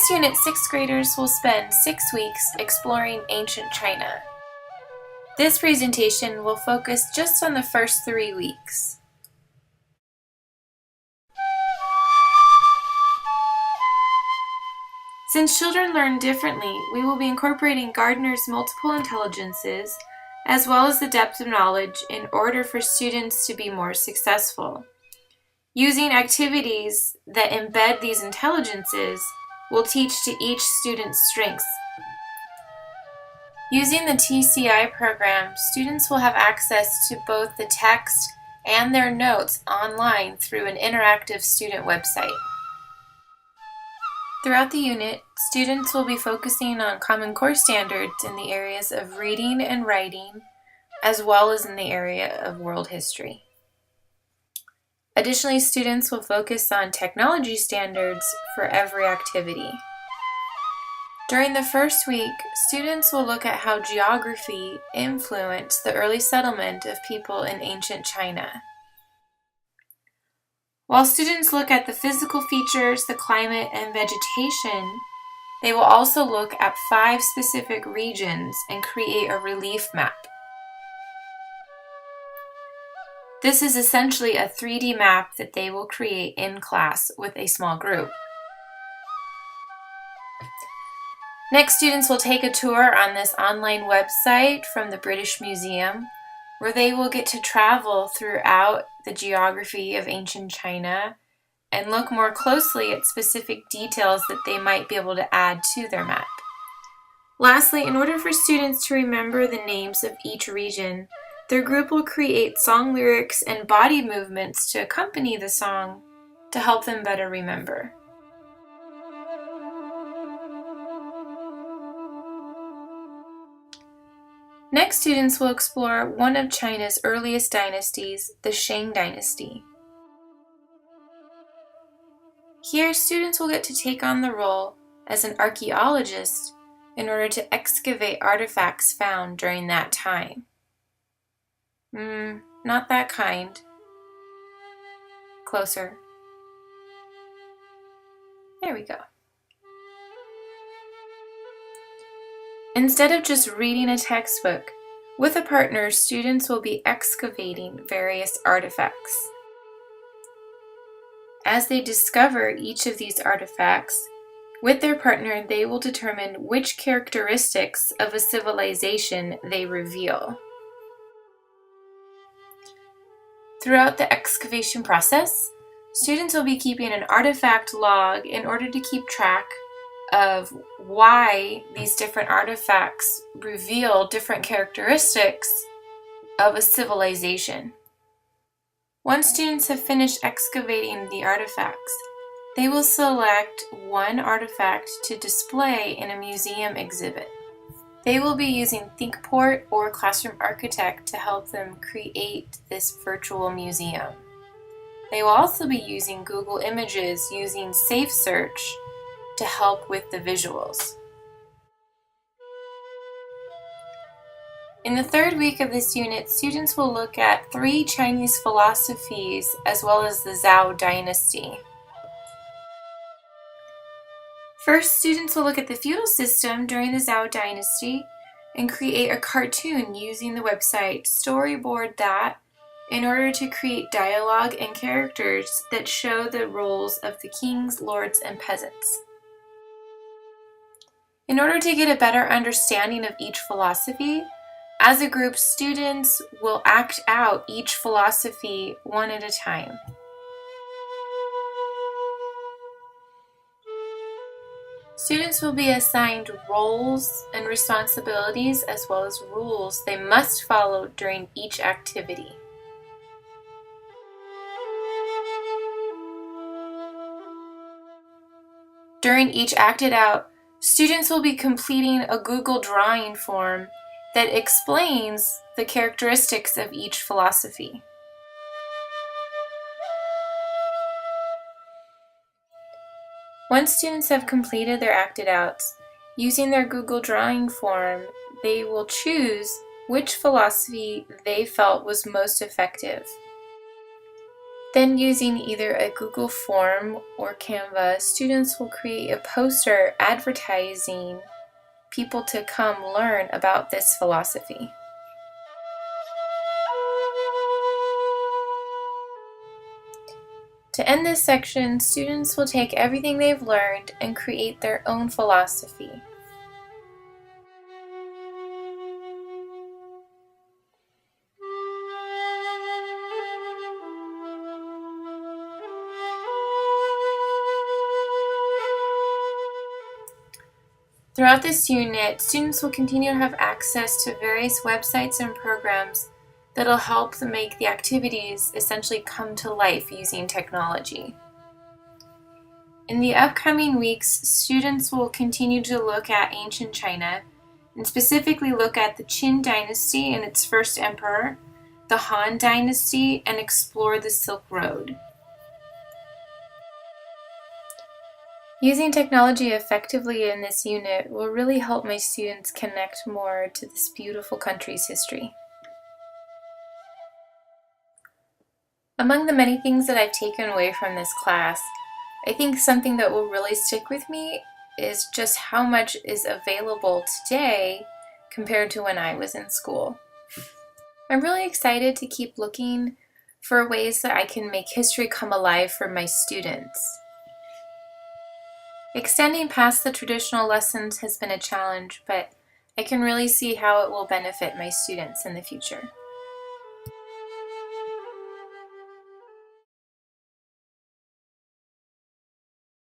this unit, 6th graders will spend 6 weeks exploring ancient China. This presentation will focus just on the first 3 weeks. Since children learn differently, we will be incorporating Gardner's multiple intelligences as well as the depth of knowledge in order for students to be more successful. Using activities that embed these intelligences will teach to each student's strengths. Using the TCI program, students will have access to both the text and their notes online through an interactive student website. Throughout the unit, students will be focusing on Common Core standards in the areas of reading and writing, as well as in the area of world history. Additionally, students will focus on technology standards for every activity. During the first week, students will look at how geography influenced the early settlement of people in ancient China. While students look at the physical features, the climate, and vegetation, they will also look at 5 specific regions and create a relief map. This is essentially a 3D map that they will create in class with a small group. Next, students will take a tour on this online website from the British Museum, where they will get to travel throughout the geography of ancient China and look more closely at specific details that they might be able to add to their map. Lastly, in order for students to remember the names of each region, their group will create song lyrics and body movements to accompany the song to help them better remember. Next, students will explore one of China's earliest dynasties, the Shang dynasty. Here, students will get to take on the role as an archaeologist in order to excavate artifacts found during that time. Not that kind. Closer. There we go. Instead of just reading a textbook, with a partner, students will be excavating various artifacts. As they discover each of these artifacts, with their partner, they will determine which characteristics of a civilization they reveal. Throughout the excavation process, students will be keeping an artifact log in order to keep track of why these different artifacts reveal different characteristics of a civilization. Once students have finished excavating the artifacts, they will select one artifact to display in a museum exhibit. They will be using ThinkPort or Classroom Architect to help them create this virtual museum. They will also be using Google Images using Safe Search to help with the visuals. In the 3rd week of this unit, students will look at 3 Chinese philosophies as well as the Zhou dynasty. First, students will look at the feudal system during the Zhou dynasty and create a cartoon using the website Storyboard That in order to create dialogue and characters that show the roles of the kings, lords, and peasants. In order to get a better understanding of each philosophy, as a group, students will act out each philosophy one at a time. Students will be assigned roles and responsibilities as well as rules they must follow during each activity. During each acted out, students will be completing a Google drawing form that explains the characteristics of each philosophy. Once students have completed their acted outs, using their Google drawing form, they will choose which philosophy they felt was most effective. Then, using either a Google form or Canva, students will create a poster advertising people to come learn about this philosophy. To end this section, students will take everything they've learned and create their own philosophy. Throughout this unit, students will continue to have access to various websites and programs that will help them make the activities essentially come to life using technology. In the upcoming weeks, students will continue to look at ancient China and specifically look at the Qin dynasty and its first emperor, the Han dynasty, and explore the Silk Road. Using technology effectively in this unit will really help my students connect more to this beautiful country's history. Among the many things that I've taken away from this class, I think something that will really stick with me is just how much is available today compared to when I was in school. I'm really excited to keep looking for ways that I can make history come alive for my students. Extending past the traditional lessons has been a challenge, but I can really see how it will benefit my students in the future.